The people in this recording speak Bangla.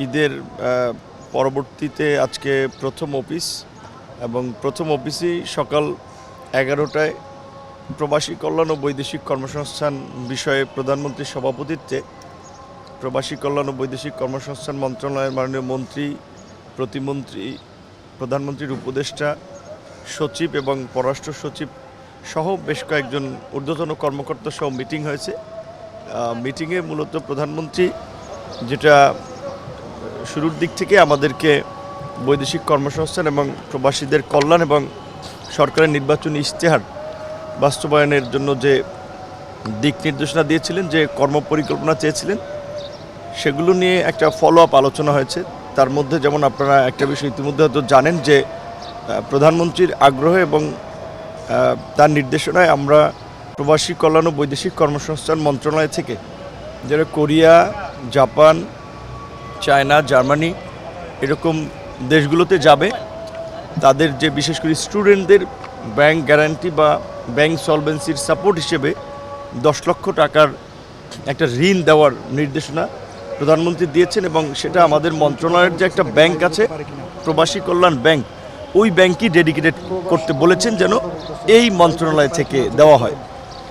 ঈদের পরবর্তীতে আজকে প্রথম অফিস এবং প্রথম অফিসেই সকাল 11টায় প্রবাসী কল্যাণ ও বৈদেশিক কর্মসংস্থান বিষয়ে প্রধানমন্ত্রীর সভাপতিত্বে প্রবাসী কল্যাণ ও বৈদেশিক কর্মসংস্থান মন্ত্রণালয়ের মাননীয় মন্ত্রী, প্রতিমন্ত্রী, প্রধানমন্ত্রীর উপদেষ্টা, সচিব এবং পররাষ্ট্র সচিব সহ বেশ কয়েকজন ঊর্ধ্বতন কর্মকর্তা সহ মিটিং হয়েছে। মিটিংয়ে মূলত প্রধানমন্ত্রী যেটা শুরুর দিক থেকে আমাদেরকে বৈদেশিক কর্মসংস্থান এবং প্রবাসীদের কল্যাণ এবং সরকারের নির্বাচনী ইশতেহার বাস্তবায়নের জন্য যে দিক নির্দেশনা দিয়েছিলেন, যে কর্মপরিকল্পনা চেয়েছিলেন, সেগুলো নিয়ে একটা ফলো আপ আলোচনা হয়েছে। তার মধ্যে যেমন আপনারা একটা বিষয় ইতিমধ্যে হয়তো জানেন যে প্রধানমন্ত্রীর আগ্রহ এবং তার নির্দেশনায় আমরা প্রবাসী কল্যাণ ও বৈদেশিক কর্মসংস্থান মন্ত্রণালয় থেকে যারা কোরিয়া, জাপান, চায়না, জার্মানি এরকম দেশগুলোতে যাবে, তাদের যে বিশেষ করে স্টুডেন্টদের ব্যাংক গ্যারান্টি বা ব্যাংক সলভেন্সির সাপোর্ট হিসেবে 10 লক্ষ টাকার একটা ঋণ দেওয়ার নির্দেশনা প্রধানমন্ত্রী দিয়েছেন এবং সেটা আমাদের মন্ত্রণালয়ের যে একটা ব্যাংক আছে, প্রবাসী কল্যাণ ব্যাংক, ওই ব্যাংকই ডেডিকেটেড করতে বলেছেন যেন এই মন্ত্রণালয় থেকে দেওয়া হয়।